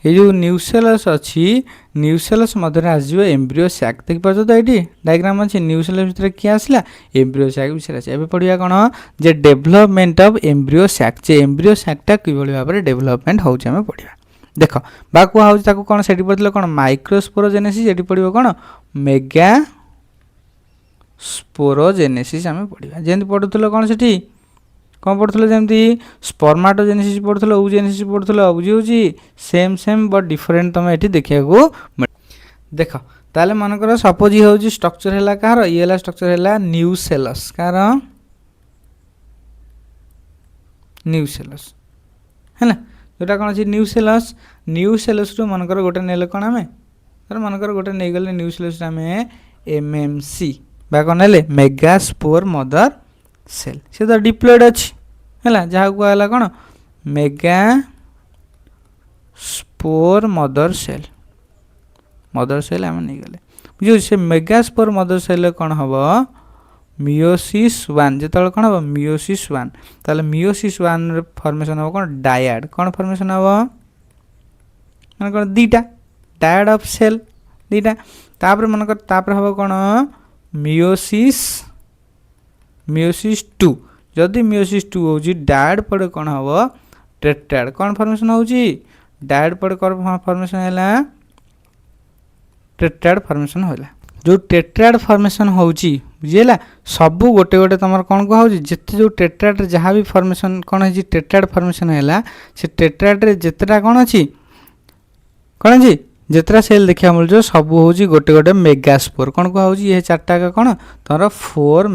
ये जो न्यूसेलस अच्छी न्यूसेलस मध्य आसो एम्ब्रियो सैक देखिपार तो ये डायग्राम अच्छी न्यूसेलस भितर किए आसला एम्ब्रियो सैक विषय आसे एबे पढ़िया कौन जे डेभलपमेंट ऑफ एम्ब्रियो सैक जे एम्ब्रियो सैकटा किभली भाव में डेभलपमेंट होउछ हमें पढ़िया देख बा कुआ होउछ ताको कौन सेठी पढ़िला कौन माइक्रोस्पोरोजेनेसिस सेठी पढ़िबो कौन मेगा स्पोरोजेनेसिस हमें पढ़िया जेंति पढ़ुथलो कौन सेठी कौन पढ़ुथलो जेमती स्पर्माटोजेनेसिस पढ़ुथलो ओजेनेसिस पढ़ुथलो बुझी सेम सेम बट डिफरेंट तुम ये देखा को देख ताले मनकर सपोज ये हूँ स्ट्रक्चर है कहार ये स्ट्रक्चर है न्यूसेलस कार न्यूसेलस है ना जोटा कौन अच्छी न्यूसेलस न्यूसेलस रु मनकर गोटे नेले कौन आम मनकर गोटे नहीं गले न्यूसेलस आम एमएमसी बा कौन नेले मेगास्पोर मदर सेल से तो डिप्लॉयड अच्छी है जहाँ कहला कौन मेगा स्पोर मदर सेल आम नहीं गले बुझे से मेगा स्पोर मदर सेल कौन हम मियोसिस 1 जो कौन हम मियोसिस 1 ताले मियोसिस 1 फॉर्मेशन हम कौन डायड कौन फॉर्मेशन हम मन कौन दीटा डायड ऑफ सेल दीटा तापर मनकर तापर हम कौन मियोसिस 2 जदि मियोसिस 2 होची डायड पड़े कौन हम टेट्राड कौन फॉर्मेशन होची डायड पड़े कौन फॉर्मेशन हैला टेट्राड फॉर्मेशन होला जो टेट्राड फॉर्मेशन होची बुझिला सब गोटे गोटे तुम कौन कह जिते जो टेट्राड जहाँ भी फॉर्मेशन कौन है टेट्राड फॉर्मेशन हैला से टेट्राड रे जितेटा कौन अच्छी कौन अच्छी जितना सेल देखा मिलूँ सब हूँ गोटे गोटे मेगास्पोर कौन कह ये चार्टा का कौन तुम 4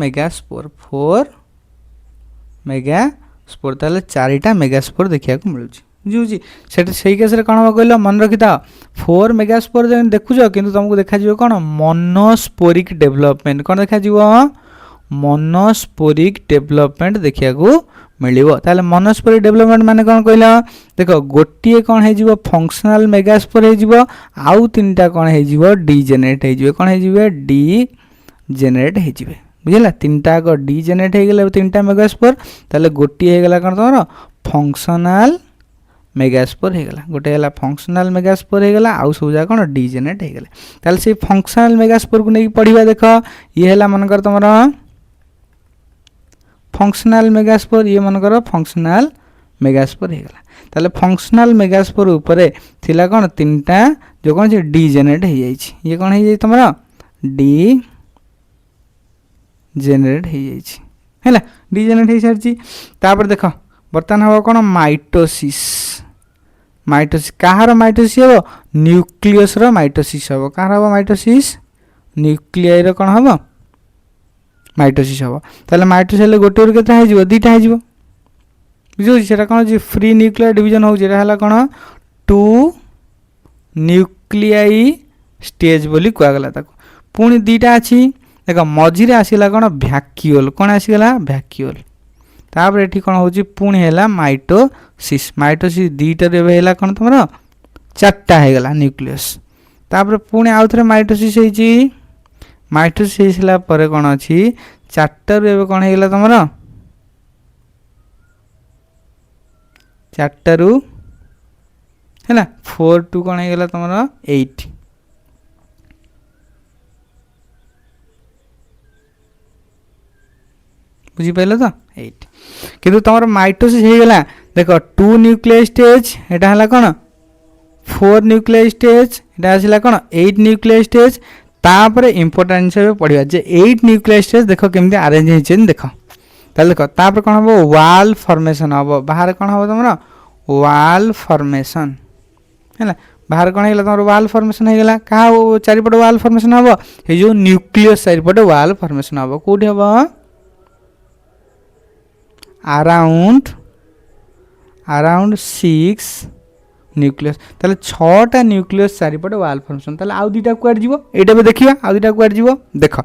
मेगास्पोर ताले 4टा मेगास्पोर देखा मिलूँ बुझी से केस कौन हम कहल मन रखी था 4 मेगास्पोर देखुच कि तुमको देखा कौन मोनोस्पोरिक डेभलपमेंट कौन देखा मोनोस्पोरिक डेभलपमेंट देखा मिलिबो ताले मोनोस्पोरिक डेभलपमेंट माने कौन कहला देख गोटे कौन हो फंक्शनल मेगास्पोर हो आउ 3टा कौन हो डीजेनेरेट हो कौन हो डीजेनेरेट हो बुझला तीनटा आग डिजेनेरेट हो गला तीनटा मेगास्पोर ताले गोटी हो गला कौन तुम फंक्शनल मेगास्पोर हो गला गोटे है फंक्शनल मेगास्पोर हो गला आउ सब जगह कौन डिजेनेरेट हो गले ताले से फंक्शनल मेगास्पोर को नहीं पढ़िबा देख ये है मनकर तुम फंक्शनल मेगास्पोर ये मनकर फंक्शनल मेगास्पोर हो गला ताले फंक्शनल मेगास्पोर ऊपर थिला कौन तीनटा जो कौन से डिजेनेरेट हो जाइए ये कौन हो तुम डी जेनेरेट हो जाइए डिजेनेरेट हो सारी तापर देख बर्तमान हम कौन माइटोसिस माइटोसिस कहार माइटोसिस हम न्यूक्लियस रो माइटोसिस हम कहार हम माइटोसिस न्यूक्लियाई रो कौन हम माइटोसिस हम ताले माइटोसिस हेले गोटे रू केता हो दुईटा हो बुझे से कौन फ्री न्यूक्लियर डिवीजन होगा कौन टू न्यूक्लियाई स्टेज बोली कहगला पुणी दुईटा अच्छी देख मझे आसला कौन भैक्यूल कौन आसीगला भैक्यूल तापर ये कौन हो पुणी है माइटोसिस माइटोसिस दुईटा है कौन तुम चार्टा होगला न्यूक्लियस तापर पुणी आउ थे माइटोसिस होती माइटोसिस होगा कौन अच्छी चार्टा रू कौन होगला तुम चार्टा रू है 4 टू कौन होगला तुम 8 बुझीपाल तो 8 किंतु तुम माइटोसिस होगला देख 2 न्यूक्लियर स्टेज एटा है कौन 4 न्यूक्लियर स्टेज एटा आसला कौन 8 न्यूक्लियर स्टेज तापर इंपोर्टेंट से पढ़ा जे 8 न्यूक्लियर स्टेज देख केमती अरेंज होती देख ताल देख तापर कौन हम वाल फॉर्मेशन हम बाहर कौन हम तुम वाल फॉर्मेशन है बाहर कौन है तुम वाल फॉर्मेशन होगला क्या चारिपट वाल फॉर्मेशन हम ये जो न्यूक्लियस चारिपट वाल फॉर्मेशन हम कौटी हम अराउंड 6 न्यूक्लियस ताले 6टा न्यूक्लियस चारिपट वाल फॉर्मेशन ताले आउ दुईटा कुआड जीवो एटा भी देखिबा आउ दुईटा कुआड जीवो देख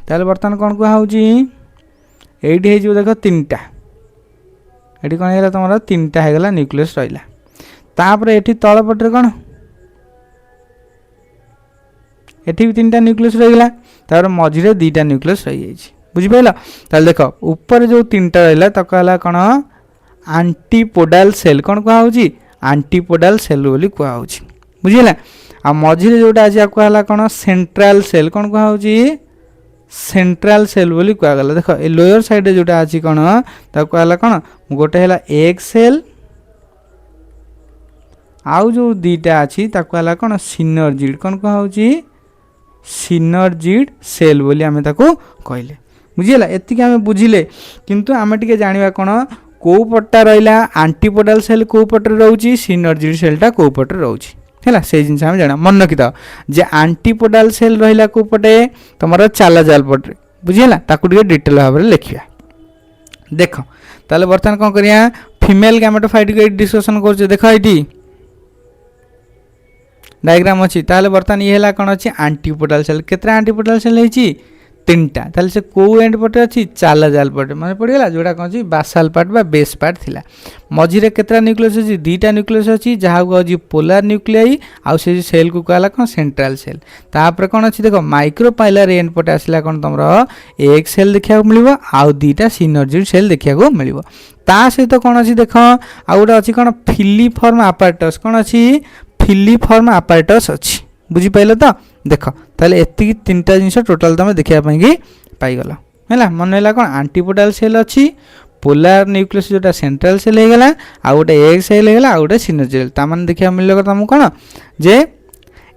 ताले बर्तमान कौन कुआ होउची एठी हे जीवो देख तीनटा एठी कौन हेला तुमरा तीनटा हे गला न्यूक्लियस रहिला तापर एठी तळ पटरे कौन एठी भी तीनटा न्यूक्लियस रहिला तापर मझिरे दुईटा न्यूक्लियस रहि जाइछि बुझिपाल ताले देख ऊपर जो तीनटा रहा तक कौन आंटीपोडाल सेल कौन कहुच्छी आंटीपोडाल सेल बोली कहुच्छी बुझेगा आ मझे जोटा आज कहला कौन सेंट्रल सेल कौन कहुच्छी सेंट्रल सेल बोली कहगला देख ए लोअर साइड जोटा अच्छी कौन कहला कौन गोटे है एग सेल आउ जो दीटा अच्छी कहला कौन सिनर्जिड कौन कहुच्छी सिनर्जिड सेल बोली आमे ताको कहले बुझीला एतिक आम बुझिले किंतु आम टे जाना कौन कौ पट्टा रहा आंटीपोडाल सेल कौ पटे रोचे सिनर्जिड सेलटा कौ पटे रोचे है से जिन आम जाना मन रखी था जे आंटीपोडाल सेल रहा कौ पटे तुम चालाजाल पटे बुझीला ताकू डिटेल भाव में लिखा देख ताले बर्तमान कौन करिया फीमेल गैमेटोफाइट को डिस्कसन कर देख ये डायग्राम अच्छी ताले बर्तमान ये है कौन अच्छी आंटीपोडाल सेल केते आंटीपोडाल सेल होती 3टा ताले से कौ एंड पटे अच्छी चालाजाल पटे मन पड़गला जोटा कौन बासाल पार्ट बा बेस पार्ट थिला मझिरे केतरा न्यूक्लियस अच्छी 2टा न्यूक्लियस अच्छी जहाँ को पोलार न्यूक्लियाई आउ से सेल को कहला कौन सेंट्रल सेल तापर कौन अच्छी देख माइक्रोपाइलर एंड पटे आसला कौन तुम एक सेल देखा मिल आउ 2टा सिनर्जिड सेल देखा मिल ता सहित कौन अच्छी देख आउ गोटे अच्छी कौन फिलीफॉर्म आपार्टस कौन अच्छी फिलीफॉर्म आपार्टस अच्छी बुझीपाल तो देख ताले एति 3टा जिनस टोटाल तुम देखा पाईगल है मन है कौन आंटीपोडाल सेल अच्छी पोलार न्यूक्लियस जोटा सेंट्रल सेल होगा आउ गोटे एग सेल होगा आउ गोटे सिनर्जिड तामान देखा मिल तुमको कौन जे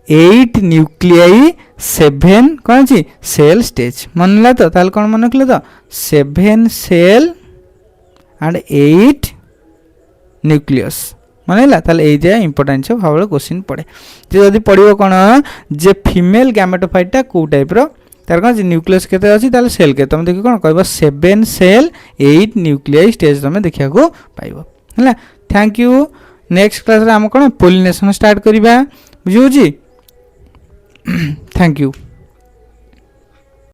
8 न्यूक्लियाई 7 कौन अच्छी सेल स्टेज मन है तो ताल कौन मन रखिले तो 7 सेल एंड 8 न्यूक्लियस मन है ताल ये इंपोर्टेंस भाव क्वेश्चन पड़े जदि पड़ो कौन जे फीमेल गैमेटोफाइटा कौ टाइप तार कौन न्यूक्लियस केते अच्छी ताल सेल के तुम देखिए कौन कह 7 सेल 8 न्यूक्लियाई स्टेज तुम देखा पाइब है थैंक यू नेक्स्ट क्लास आम कौन पोलिनेशन स्टार्ट करवा बुझी थैंक यू।